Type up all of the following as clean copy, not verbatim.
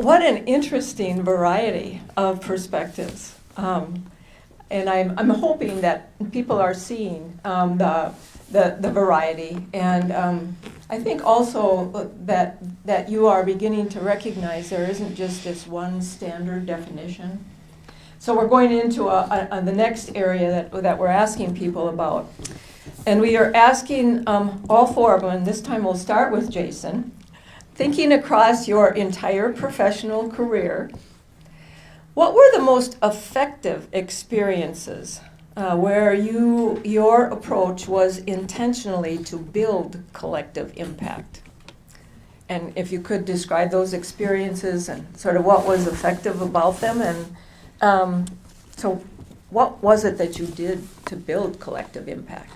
what an interesting variety of perspectives. And I'm hoping that people are seeing the variety. And I think also that you are beginning to recognize there isn't just this one standard definition. So we're going into the next area that we're asking people about. And we are asking all four of them, and this time we'll start with Jason. Thinking across your entire professional career, what were the most effective experiences where your approach was intentionally to build collective impact? And if you could describe those experiences and sort of what was effective about them, and so what was it that you did to build collective impact?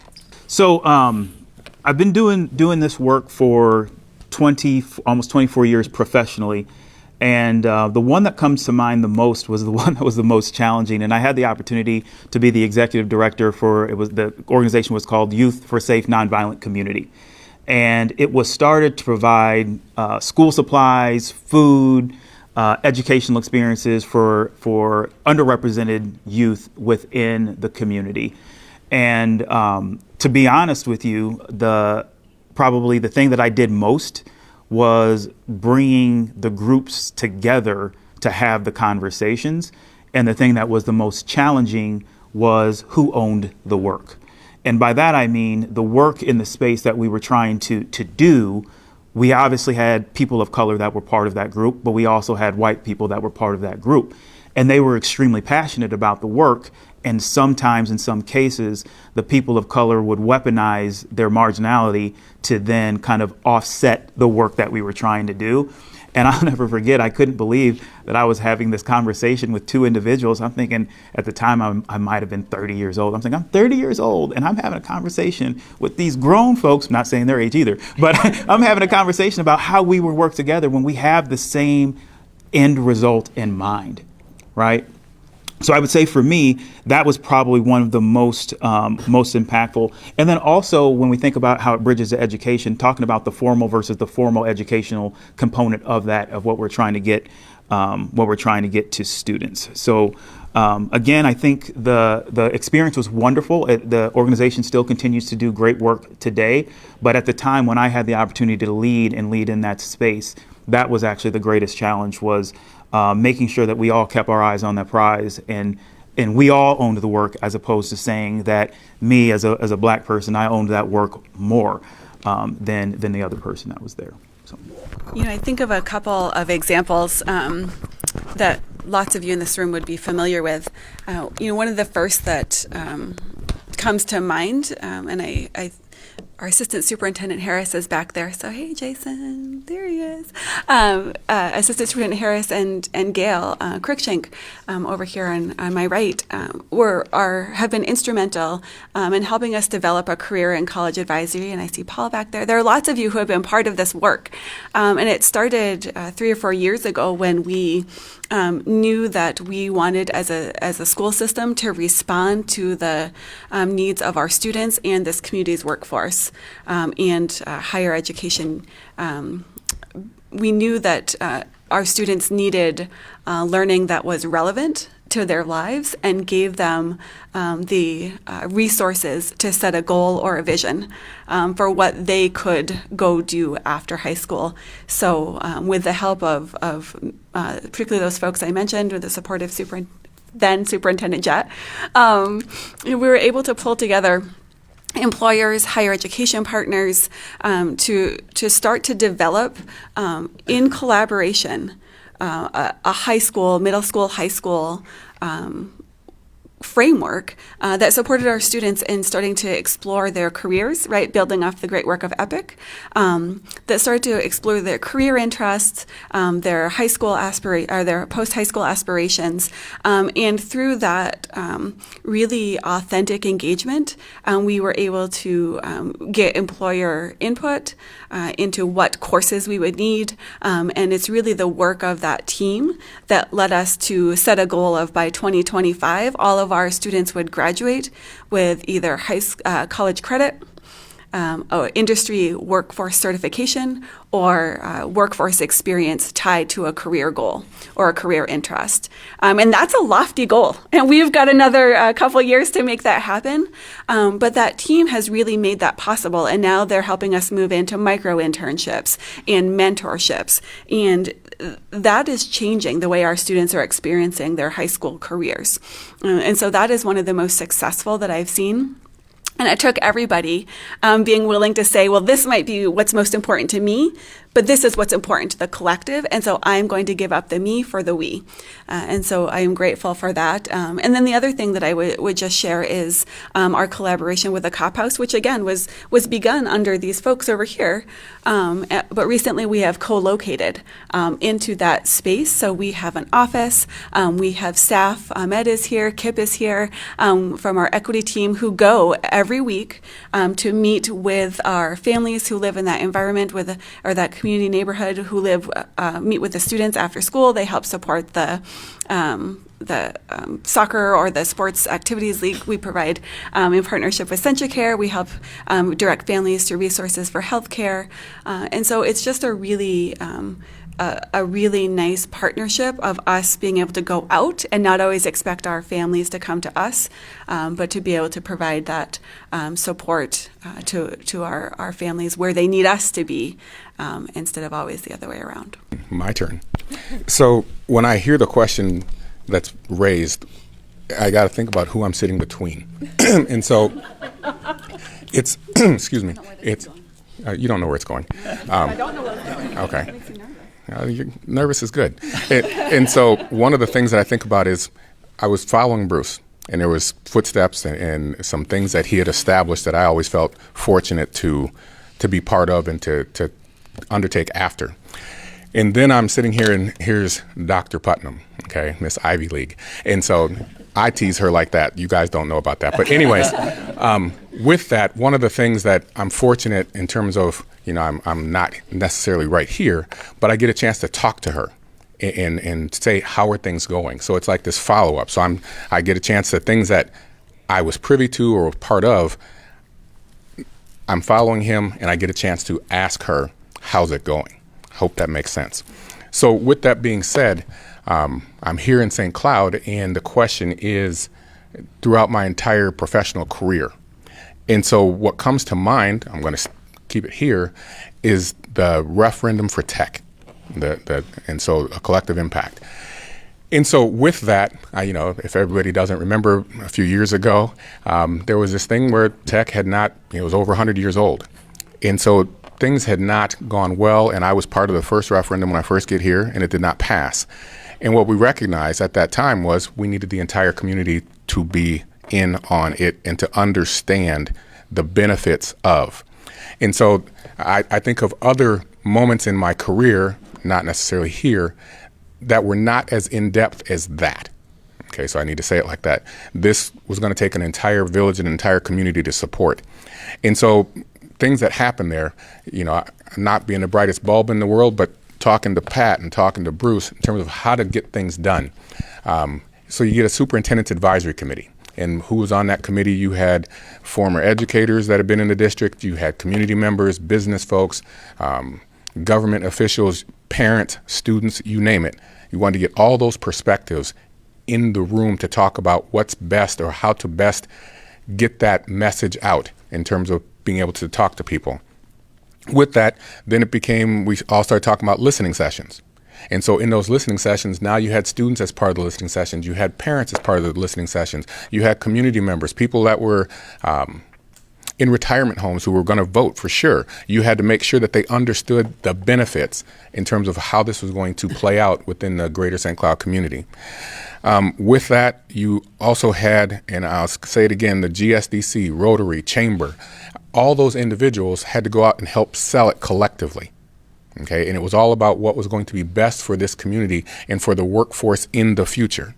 So I've been doing this work for almost 24 years professionally. And the one that comes to mind the most was the one that was the most challenging. And I had the opportunity to be the executive director the organization was called Youth for a Safe Nonviolent Community. And it was started to provide school supplies, food, educational experiences for underrepresented youth within the community. And to be honest with you, probably the thing that I did most was bringing the groups together to have the conversations. And the thing that was the most challenging was who owned the work. And by that, I mean the work in the space that we were trying to do. We obviously had people of color that were part of that group, but we also had white people that were part of that group. And they were extremely passionate about the work. And sometimes, in some cases, the people of color would weaponize their marginality to then kind of offset the work that we were trying to do. And I'll never forget, I couldn't believe that I was having this conversation with two individuals. I'm thinking at the time I might have been 30 years old. I'm thinking I'm 30 years old and I'm having a conversation with these grown folks, not saying their age either, but I'm having a conversation about how we would work together when we have the same end result in mind, right? So I would say for me, that was probably one of the most impactful. And then also when we think about how it bridges to education, talking about the formal versus the formal educational component of that, of what we're trying to get to students. So again, I think the experience was wonderful. The organization still continues to do great work today. But at the time when I had the opportunity to lead in that space, that was actually the greatest challenge, was making sure that we all kept our eyes on that prize and we all owned the work, as opposed to saying that me as a black person, I owned that work more than the other person that was there. So. I think of a couple of examples that lots of you in this room would be familiar with. One of the first that comes to mind, and our Assistant Superintendent Harris is back there. So, hey, Jason, there he is. Assistant Superintendent Harris and Gail Cruikshank over here on my right have been instrumental in helping us develop a career in college advisory. And I see Paul back there. There are lots of you who have been part of this work. And it started 3 or 4 years ago when we knew that we wanted as a school system to respond to the needs of our students and this community's workforce and higher education. We knew that our students needed learning that was relevant to their lives and gave them the resources to set a goal or a vision for what they could go do after high school. So with the help of particularly those folks I mentioned, with the support of then Superintendent Jett, we were able to pull together employers, higher education partners, to start to develop in collaboration a high school, middle school, high school framework that supported our students in starting to explore their careers, right, building off the great work of EPIC, that started to explore their career interests, their high school their post-high school aspirations, and through that really authentic engagement, we were able to get employer input into what courses we would need, and it's really the work of that team that led us to set a goal of by 2025, all of our students would graduate with either college credit, industry workforce certification or workforce experience tied to a career goal or a career interest. And that's a lofty goal. And we've got another couple years to make that happen. But that team has really made that possible. And now they're helping us move into micro internships and mentorships. And that is changing the way our students are experiencing their high school careers. And so that is one of the most successful that I've seen. And it took everybody being willing to say, well, this might be what's most important to me, but this is what's important to the collective. And so I'm going to give up the me for the we. And so I am grateful for that. And then the other thing that I would just share is our collaboration with the Cop House, which again was begun under these folks over here. But recently we have co-located into that space. So we have an office, we have staff, Ed is here, Kip is here, from our equity team who go every week to meet with our families who live in that environment or that community neighborhood who meet with the students after school. They help support the soccer or the sports activities league we provide in partnership with CentraCare. We help direct families to resources for healthcare. And so it's just a really nice partnership of us being able to go out and not always expect our families to come to us, but to be able to provide that support to our families where they need us to be instead of always the other way around. My turn. So when I hear the question that's raised, I got to think about who I'm sitting between. And so it's, excuse me, it's, you don't know where it's going. I don't know where it's going. Okay. You're nervous is good. And so one of the things that I think about is I was following Bruce, and there was footsteps and some things that he had established that I always felt fortunate to be part of and to undertake after. And then I'm sitting here, and here's Dr. Putnam, okay, Miss Ivy League. And so I tease her like that. You guys don't know about that. But anyways, with that, one of the things that I'm fortunate in terms of, I'm not necessarily right here, but I get a chance to talk to her and say, how are things going? So it's like this follow-up. So I get a chance to things that I was privy to or part of. I'm following him, and I get a chance to ask her, how's it going? Hope that makes sense. So with that being said, I'm here in St. Cloud, and the question is, throughout my entire professional career. And so what comes to mind, I'm going to keep it here, is the referendum for tech, and so a collective impact. And so with that, if everybody doesn't remember, a few years ago, there was this thing where tech had not, it was over 100 years old. And so things had not gone well, and I was part of the first referendum when I first get here, and it did not pass. And what we recognized at that time was we needed the entire community to be in on it and to understand the benefits of. And so I think of other moments in my career, not necessarily here, that were not as in-depth as that. Okay, so I need to say it like that. This was going to take an entire village and an entire community to support. And so things that happened there, not being the brightest bulb in the world, but talking to Pat and talking to Bruce in terms of how to get things done. So you get a superintendent's advisory committee. And who was on that committee? You had former educators that had been in the district. You had community members, business folks, government officials, parents, students, you name it. You wanted to get all those perspectives in the room to talk about what's best or how to best get that message out in terms of being able to talk to people. With that, then we all started talking about listening sessions. And so in those listening sessions, now you had students as part of the listening sessions, you had parents as part of the listening sessions, you had community members, people that were in retirement homes who were going to vote for sure. You had to make sure that they understood the benefits in terms of how this was going to play out within the greater St. Cloud community. With that, you also had, and I'll say it again, the GSDC, Rotary, Chamber, all those individuals had to go out and help sell it collectively. Okay, and it was all about what was going to be best for this community and for the workforce in the future.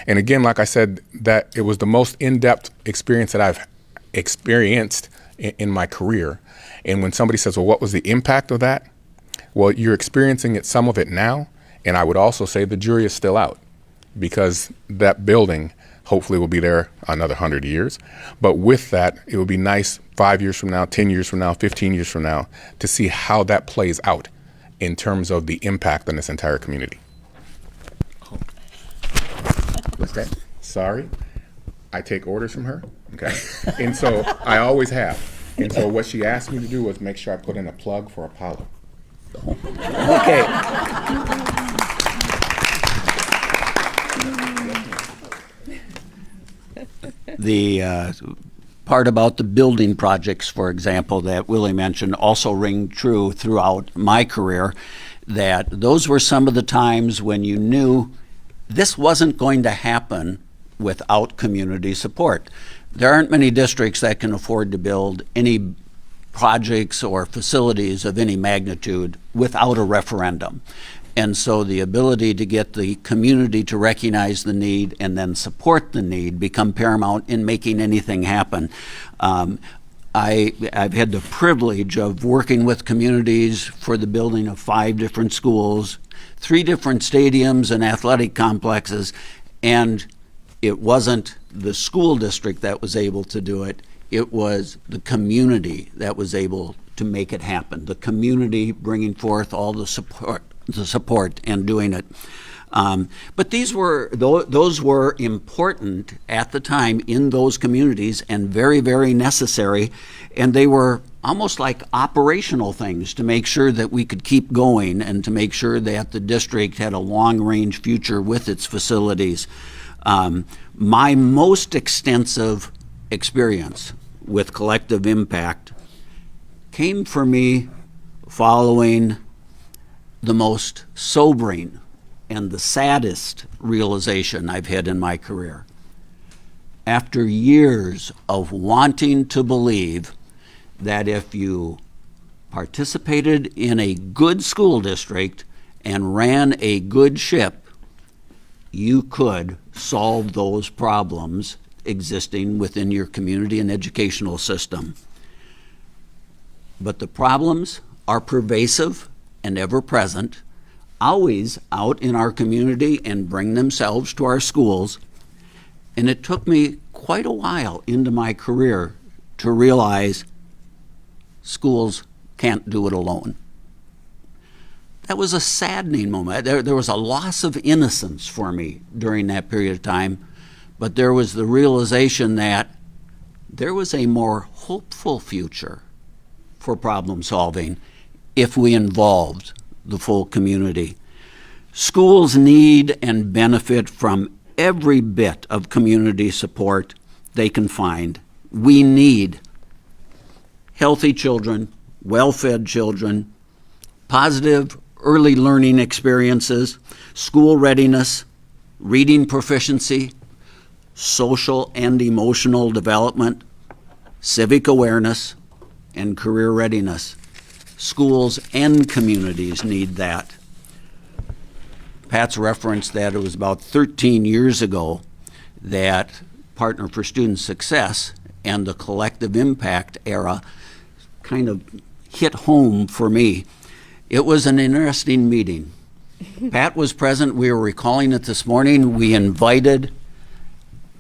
And again, like I said, that it was the most in-depth experience that I've experienced in my career. And when somebody says, well, what was the impact of that? Well, you're experiencing some of it now. And I would also say the jury is still out, because that building hopefully will be there another 100 years. But with that, it would be nice 5 years from now, 10 years from now, 15 years from now, to see how that plays out in terms of the impact on this entire community. What's that? Sorry, I take orders from her. Okay. And so I always have. And so what she asked me to do was make sure I put in a plug for Apollo. Okay. The part about the building projects, for example, that Willie mentioned also ring true throughout my career, that those were some of the times when you knew this wasn't going to happen without community support. There aren't many districts that can afford to build any projects or facilities of any magnitude without a referendum. And so the ability to get the community to recognize the need and then support the need become paramount in making anything happen. I've had the privilege of working with communities for the building of 5 different schools, 3 different stadiums and athletic complexes, and it wasn't the school district that was able to do it. It was the community that was able to make it happen. The community bringing forth all the support and doing it. But those were important at the time in those communities and very, very necessary. And they were almost like operational things to make sure that we could keep going and to make sure that the district had a long-range future with its facilities. My most extensive experience with collective impact came for me following the most sobering and the saddest realization I've had in my career. After years of wanting to believe that if you participated in a good school district and ran a good ship, you could solve those problems existing within your community and educational system. But the problems are pervasive and ever present, always out in our community and bring themselves to our schools. And it took me quite a while into my career to realize schools can't do it alone. That was a saddening moment. There was a loss of innocence for me during that period of time, but there was the realization that there was a more hopeful future for problem solving if we involved the full community. Schools need and benefit from every bit of community support they can find. We need healthy children, well-fed children, positive early learning experiences, school readiness, reading proficiency, social and emotional development, civic awareness, and career readiness. Schools and communities need that. Pat's referenced that it was about 13 years ago that Partner for Student Success and the collective impact era kind of hit home for me. It was an interesting meeting. Pat was present. We were recalling it this morning. We invited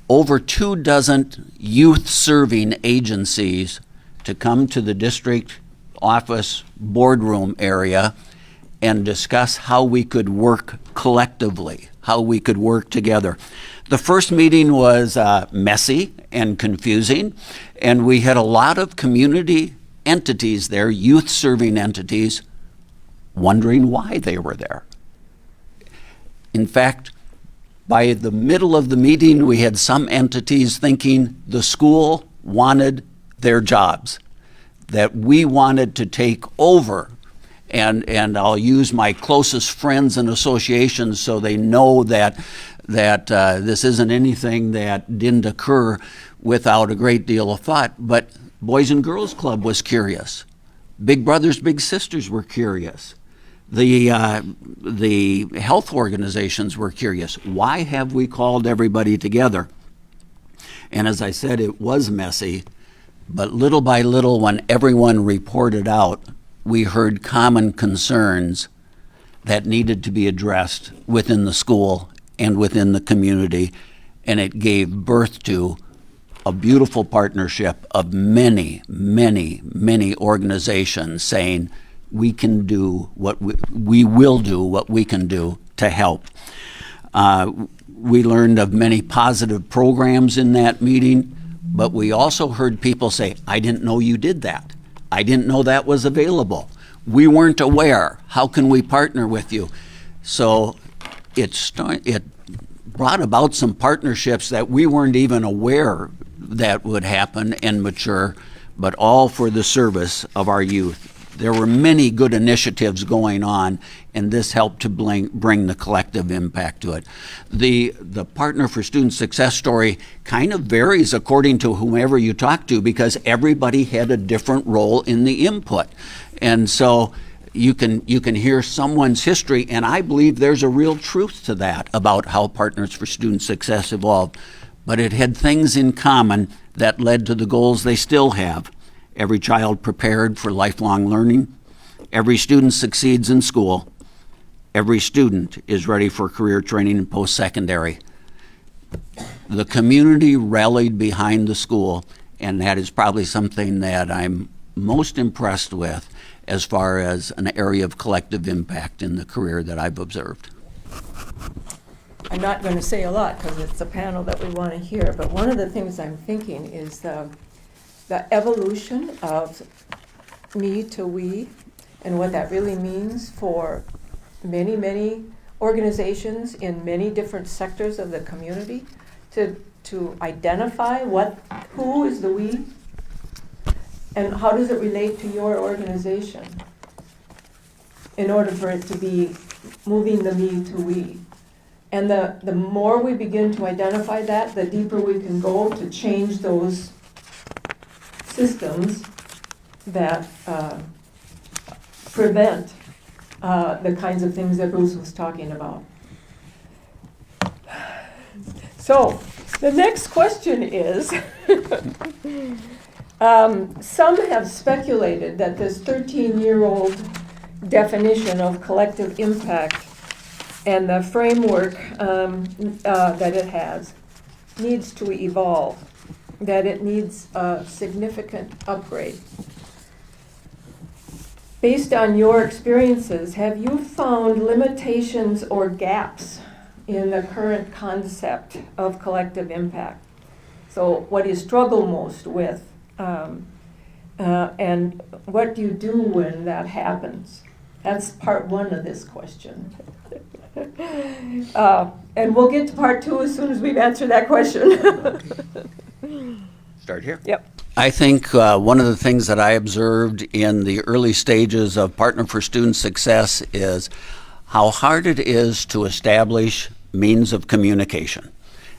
over 24 youth serving agencies to come to the district office boardroom area and discuss how we could work collectively, how we could work together. The first meeting was messy and confusing, and we had a lot of community entities there, youth serving entities, wondering why they were there. In fact, by the middle of the meeting, we had some entities thinking the school wanted their jobs, that we wanted to take over. And I'll use my closest friends and associations so they know that this isn't anything that didn't occur without a great deal of thought. But Boys and Girls Club was curious. Big Brothers Big Sisters were curious. The health organizations were curious. Why have we called everybody together? And as I said, it was messy, but little by little, when everyone reported out, we heard common concerns that needed to be addressed within the school and within the community. and it gave birth to a beautiful partnership of many, many, many organizations saying we can do what we will do what we can do to help. We learned of many positive programs in that meeting, but we also heard people say, I didn't know you did that. I didn't know that was available. We weren't aware. How can we partner with you? So it brought about some partnerships that we weren't even aware that would happen and mature, but all for the service of our youth. There were many good initiatives going on, and this helped to bring the collective impact to it. The Partner for Student Success story kind of varies according to whomever you talk to, because everybody had a different role in the input. And so you can hear someone's history, and I believe there's a real truth to that about how Partners for Student Success evolved. But it had things in common that led to the goals they still have. Every child prepared for lifelong learning. Every student succeeds in school. Every student is ready for career training and post-secondary. The community rallied behind the school, and that is probably something that I'm most impressed with as far as an area of collective impact in the career that I've observed. I'm not going to say a lot because it's a panel that we want to hear, but one of the things I'm thinking is the evolution of me to we, and what that really means for many, many organizations in many different sectors of the community to identify who is the we, and how does it relate to your organization in order for it to be moving the me to we. And the more we begin to identify that, the deeper we can go to change those systems that prevent the kinds of things that Bruce was talking about. So the next question is, some have speculated that this 13-year-old definition of collective impact and the framework that it has needs to evolve, that it needs a significant upgrade. Based on your experiences, have you found limitations or gaps in the current concept of collective impact? So what do you struggle most with? And what do you do when that happens? That's part one of this question. And we'll get to part two as soon as we've answered that question. Start here? Yep. I think one of the things that I observed in the early stages of Partner for Student Success is how hard it is to establish means of communication,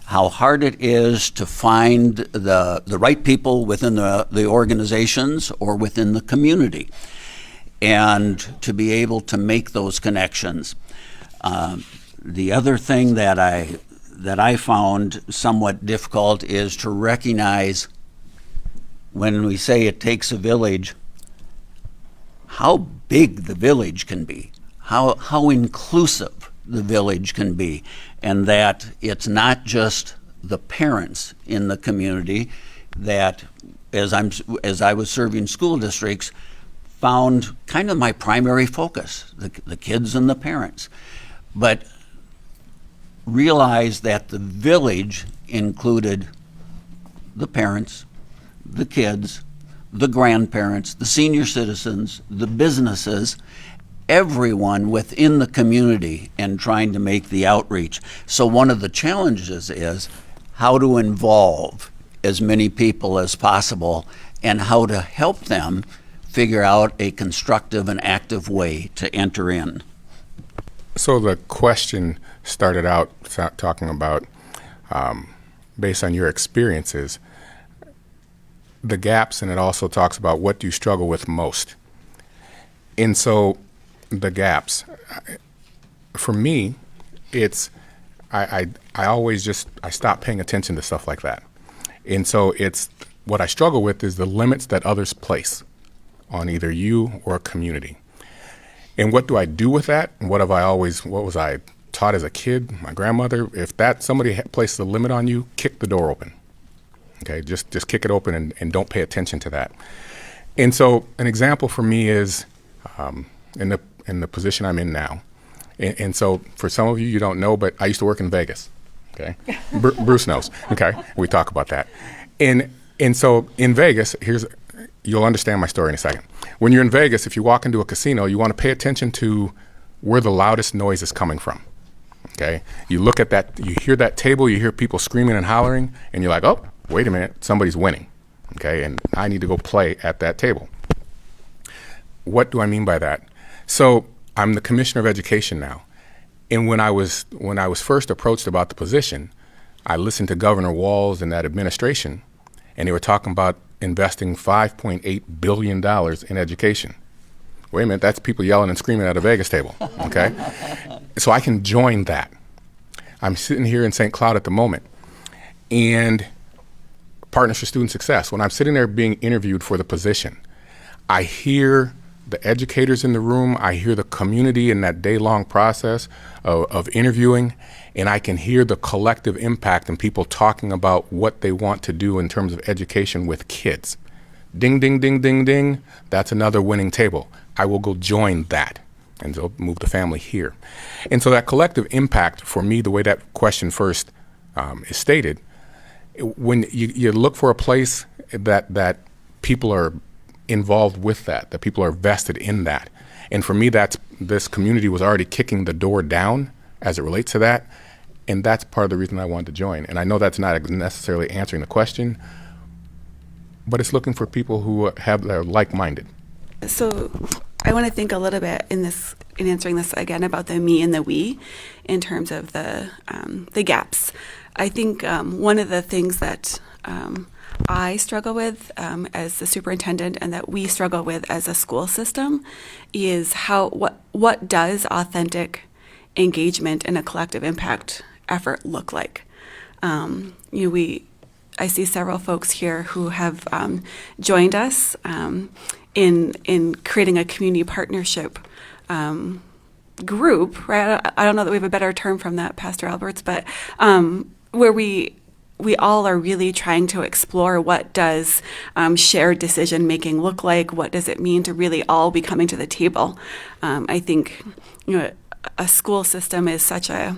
how hard it is to find the right people within the organizations or within the community, and to be able to make those connections. The other thing that I found somewhat difficult is to recognize, when we say it takes a village, how big the village can be, how inclusive the village can be, and that it's not just the parents in the community that, as I was serving school districts, found kind of my primary focus, the kids and the parents, but realized that the village included the parents, the kids, the grandparents, the senior citizens, the businesses, everyone within the community, and trying to make the outreach. So one of the challenges is how to involve as many people as possible and how to help them figure out a constructive and active way to enter in. So the question started out talking about, based on your experiences, the gaps, and it also talks about what do you struggle with most. And so the gaps, for me, it's I always I stop paying attention to stuff like that. And so it's what I struggle with is the limits that others place on either you or a community. And what do I do with that? And what was I taught taught as a kid, my grandmother, if somebody places a limit on you, kick the door open. Okay, just kick it open and don't pay attention to that. And so an example for me is in the position I'm in now. And so for some of you, you don't know, but I used to work in Vegas. Okay, Bruce knows. Okay, we talk about that. And so in Vegas, you'll understand my story in a second. When you're in Vegas, if you walk into a casino, you want to pay attention to where the loudest noise is coming from. Okay, you look at that, you hear that table, you hear people screaming and hollering, and you're like, oh, wait a minute, somebody's winning. Okay, and I need to go play at that table. What do I mean by that? So I'm the Commissioner of Education now. And when I was first approached about the position, I listened to Governor Walz and that administration, and they were talking about investing $5.8 billion in education. Wait a minute, that's people yelling and screaming at a Vegas table, okay? So I can join that. I'm sitting here in St. Cloud at the moment, and Partners for Student Success, when I'm sitting there being interviewed for the position, I hear the educators in the room, I hear the community in that day-long process of interviewing, and I can hear the collective impact and people talking about what they want to do in terms of education with kids. Ding, ding, ding, ding, ding, that's another winning table. I will go join that and so move the family here. And so that collective impact, for me, the way that question first is stated, when you look for a place that people are involved with that people are vested in that. And for me, this community was already kicking the door down as it relates to that. And that's part of the reason I wanted to join. And I know that's not necessarily answering the question, but it's looking for people who are like-minded. So I want to think a little bit in answering this again about the me and the we in terms of the gaps. I think one of the things that I struggle with as the superintendent, and that we struggle with as a school system, is what does authentic engagement and a collective impact effort look like? I see several folks here who have joined us in creating a community partnership group, right? I don't know that we have a better term from that, Pastor Alberts, but where we all are really trying to explore what does shared decision making look like. What does it mean to really all be coming to the table? I think a school system is such a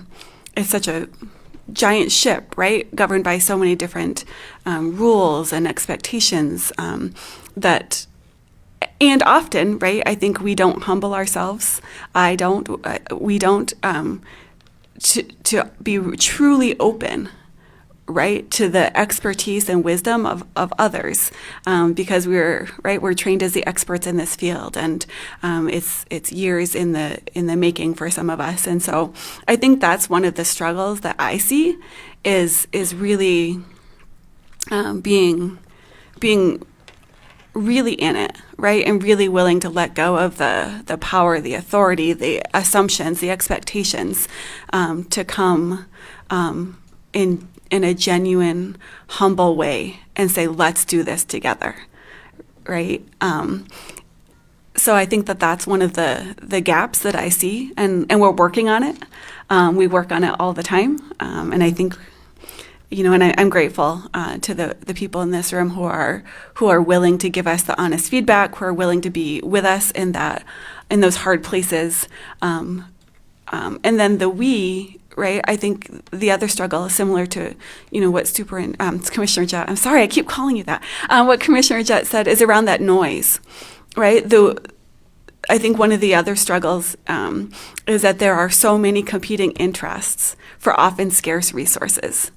giant ship, right? Governed by so many different rules and expectations that. And often, right, I think we don't humble ourselves. We don't to be truly open, right, to the expertise and wisdom of others, because we're trained as the experts in this field, and it's years in the making for some of us. And so I think that's one of the struggles that I see is really being really in it, right, and really willing to let go of the power, the authority, the assumptions, the expectations, to come in a genuine, humble way and say, let's do this together, right? So I think that that's one of the gaps that I see, and we're working on it. We work on it all the time, and I think, and I'm grateful to the people in this room who are willing to give us the honest feedback, who are willing to be with us in those hard places, and then the we. Right, I think the other struggle is similar to, what Commissioner Jett. I'm sorry, I keep calling you that. What Commissioner Jett said is around that noise, right? I think one of the other struggles is that there are so many competing interests for often scarce resources.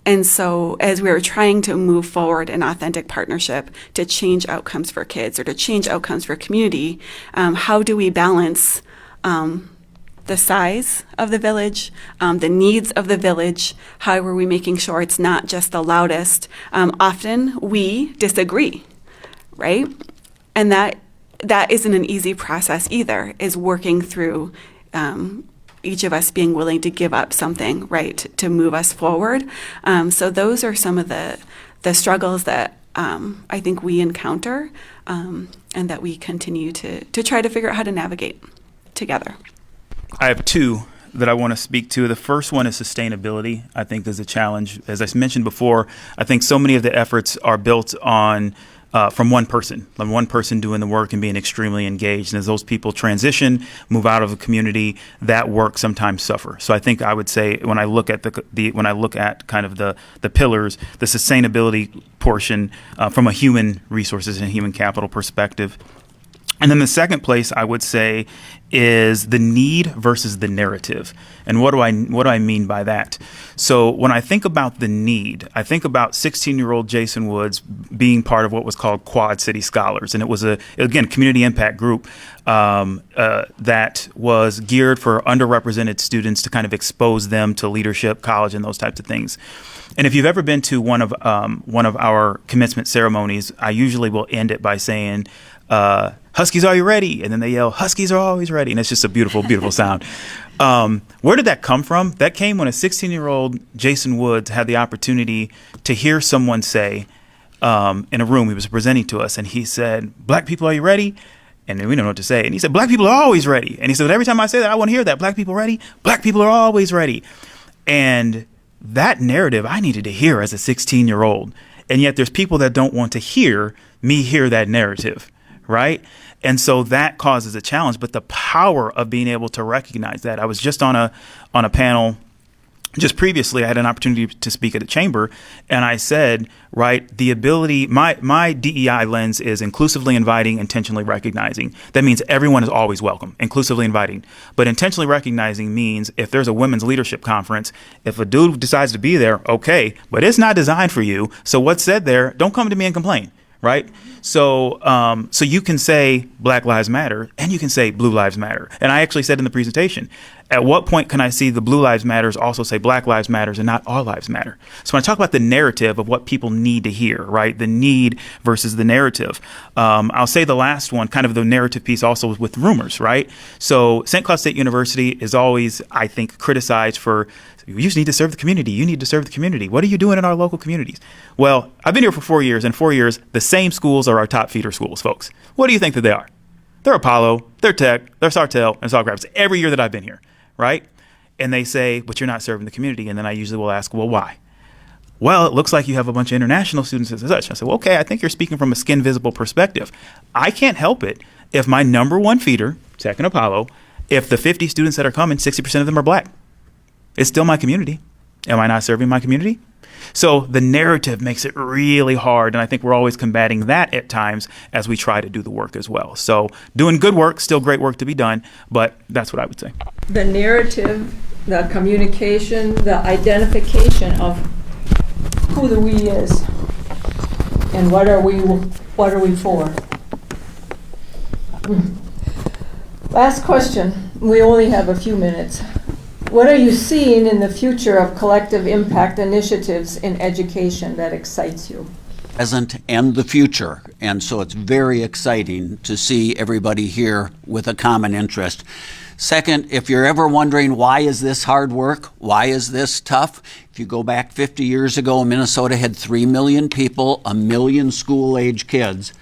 And so as we are trying to move forward in authentic partnership to change outcomes for kids or to change outcomes for community, how do we balance the size of the village, the needs of the village? How are we making sure it's not just the loudest? Often we disagree, right? And that isn't an easy process either, is working through each of us being willing to give up something, right, to move us forward. So those are some of the struggles that I think we encounter, and that we continue to try to figure out how to navigate together. I have two that I want to speak to. The first one is sustainability. I think is a challenge. As I mentioned before, I think so many of the efforts are built on from one person doing the work and being extremely engaged. And as those people transition, move out of the community, that work sometimes suffer. So I think I would say when I look at when I look at kind of the pillars, the sustainability portion from a human resources and human capital perspective. And then the second place I would say is the need versus the narrative. And what do I mean by that? So when I think about the need, I think about 16-year-old Jason Woods being part of what was called Quad City Scholars. And it was again, community impact group that was geared for underrepresented students to kind of expose them to leadership, college, and those types of things. And if you've ever been to one of our commencement ceremonies, I usually will end it by saying, Huskies, are you ready? And then they yell, Huskies are always ready. And it's just a beautiful, beautiful sound. Where did that come from? That came when a 16-year-old Jason Woods had the opportunity to hear someone say in a room he was presenting to us. And he said, Black people, are you ready? And we don't know what to say. And he said, Black people are always ready. And he said, every time I say that, I want to hear that. Black people ready? Black people are always ready. And that narrative I needed to hear as a 16-year-old. And yet there's people that don't want to hear me hear that narrative, right? And so that causes a challenge. But the power of being able to recognize that. I was just on a panel just previously. I had an opportunity to speak at a chamber, and I said, right, the ability, my DEI lens is inclusively inviting, intentionally recognizing. That means everyone is always welcome, inclusively inviting. But intentionally recognizing means if there's a women's leadership conference, if a dude decides to be there, okay, but it's not designed for you. So what's said there, don't come to me and complain. Right. So you can say Black Lives Matter and you can say Blue Lives Matter. And I actually said in the presentation, at what point can I see the Blue Lives Matters also say Black Lives Matters and not All Lives Matter? So when I talk about the narrative of what people need to hear, right, the need versus the narrative, I'll say the last one, kind of the narrative piece also with rumors. Right. So St. Cloud State University is always, I think, criticized for you just need to serve the community. You need to serve the community. What are you doing in our local communities? Well, I've been here for 4 years, and 4 years, the same schools are our top feeder schools, folks. What do you think that they are? They're Apollo, they're Tech, they're Sartell, and Sawgrass every year that I've been here, right? And they say, but you're not serving the community. And then I usually will ask, well, why? Well, it looks like you have a bunch of international students and such. I said, well, okay, I think you're speaking from a skin visible perspective. I can't help it if my number one feeder, Tech and Apollo, if the 50 students that are coming, 60% of them are Black. It's still my community. Am I not serving my community? So the narrative makes it really hard, and I think we're always combating that at times as we try to do the work as well. So doing good work, still great work to be done, but that's what I would say. The narrative, the communication, the identification of who the we is and what are we for. Last question. We only have a few minutes. What are you seeing in the future of collective impact initiatives in education that excites you? Present and the future. And so it's very exciting to see everybody here with a common interest. Second, if you're ever wondering why is this hard work, why is this tough, if you go back 50 years ago, Minnesota had 3 million people, 1 million school-age kids.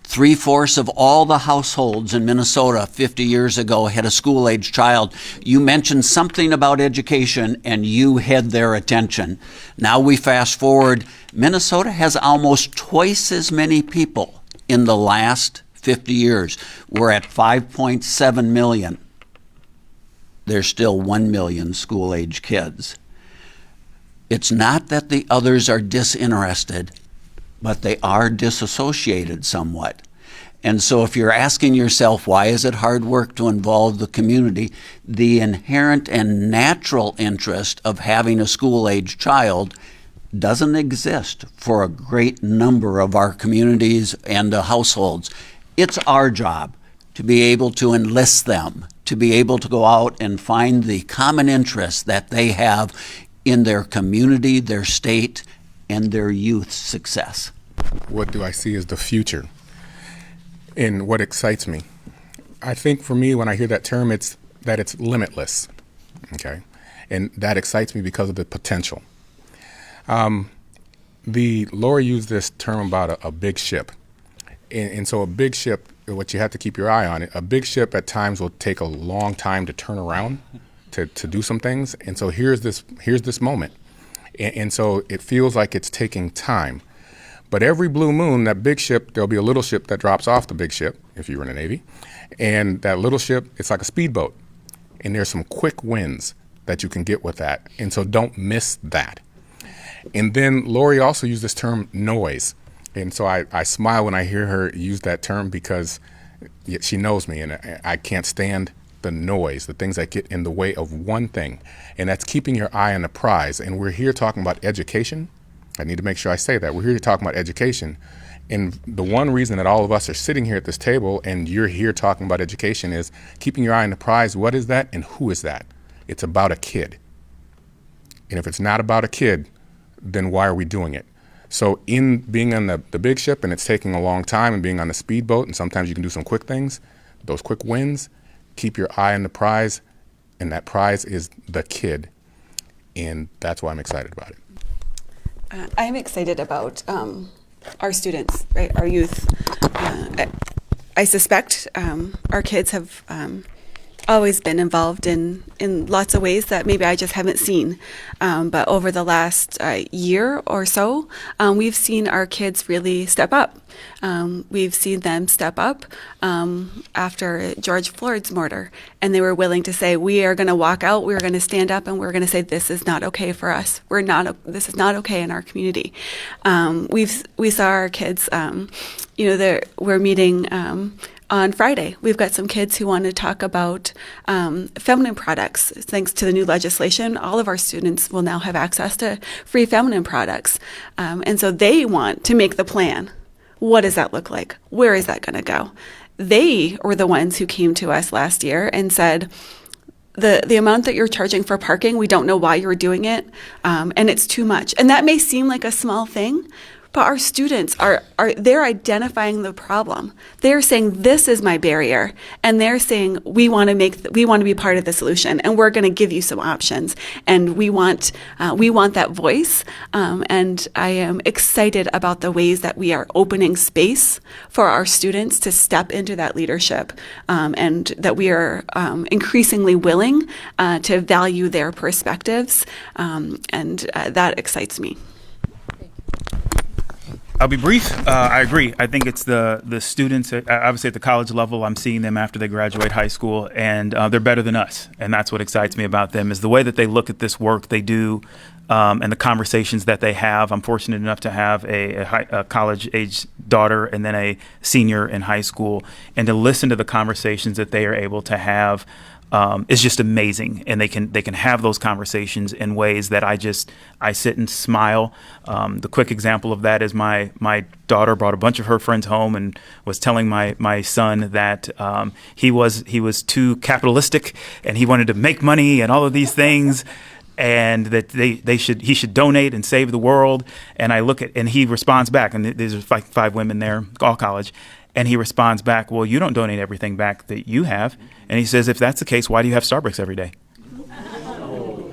3/4 of all the households in Minnesota 50 years ago had a school-age child. You mentioned something about education and you had their attention. Now we fast forward, Minnesota has almost twice as many people in the last 50 years. We're at 5.7 million. There's still 1 million school-age kids. It's not that the others are disinterested, but they are disassociated somewhat. And so if you're asking yourself, why is it hard work to involve the community, the inherent and natural interest of having a school-age child doesn't exist for a great number of our communities and the households. It's our job to be able to enlist them, to be able to go out and find the common interests that they have in their community, their state, and their youth's success. What do I see as the future? And what excites me? I think for me, when I hear that term, it's that it's limitless, okay? And that excites me because of the potential. Laura used this term about a big ship. And so a big ship, what you have to keep your eye on, a big ship at times will take a long time to turn around to do some things. And so here's this moment. And so it feels like it's taking time. But every blue moon, that big ship, there'll be a little ship that drops off the big ship, if you were in the Navy. And that little ship, it's like a speedboat. And there's some quick wins that you can get with that. And so don't miss that. And then Lori also used this term noise. And so I smile when I hear her use that term, because she knows me, and I can't stand the noise, the things that get in the way of one thing. And that's keeping your eye on the prize. And we're here talking about education. I need to make sure I say that. We're here talking about education. And the one reason that all of us are sitting here at this table and you're here talking about education is keeping your eye on the prize. What is that and who is that? It's about a kid. And if it's not about a kid, then why are we doing it? So in being on the big ship, and it's taking a long time, and being on the speedboat, and sometimes you can do some quick things, those quick wins, keep your eye on the prize, and that prize is the kid. And that's why I'm excited about it. I'm excited about our students, right? Our youth. I suspect our kids have always been involved in lots of ways that maybe I just haven't seen. But over the last year or so, we've seen our kids really step up. We've seen them step up after George Floyd's murder, and they were willing to say, we are going to walk out, we're going to stand up, and we're going to say, this is not okay for us. This is not okay in our community. We saw our kids, we're meeting on Friday. We've got some kids who want to talk about feminine products. Thanks to the new legislation, all of our students will now have access to free feminine products. And so they want to make the plan. What does that look like? Where is that going to go? They were the ones who came to us last year and said, the amount that you're charging for parking, we don't know why you're doing it, and it's too much. And that may seem like a small thing, but our students they're identifying the problem. They're saying, this is my barrier. And they're saying, we want to be part of the solution, and we're going to give you some options. And we want that voice. And I am excited about the ways that we are opening space for our students to step into that leadership, and that we are increasingly willing to value their perspectives. And that excites me. I'll be brief. I agree. I think it's the students, obviously at the college level, I'm seeing them after they graduate high school, and they're better than us. And that's what excites me about them, is the way that they look at this work they do, and the conversations that they have. I'm fortunate enough to have a college-age daughter and then a senior in high school, and to listen to the conversations that they are able to have is just amazing. And they can have those conversations in ways that I sit and smile. The quick example of that is my daughter brought a bunch of her friends home and was telling my son that he was too capitalistic and he wanted to make money and all of these things, and that he should donate and save the world. And I look at, and he responds back, and there's like 5 women there, all college. And he responds back, well, you don't donate everything back that you have. And he says, if that's the case, why do you have Starbucks every day?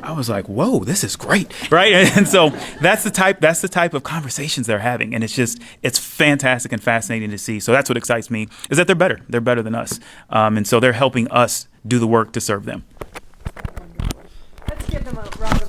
I was like, whoa, this is great, right? And so that's the type of conversations they're having. And it's fantastic and fascinating to see. So that's what excites me, is that they're better. They're better than us. And so they're helping us do the work to serve them. Let's give them a round.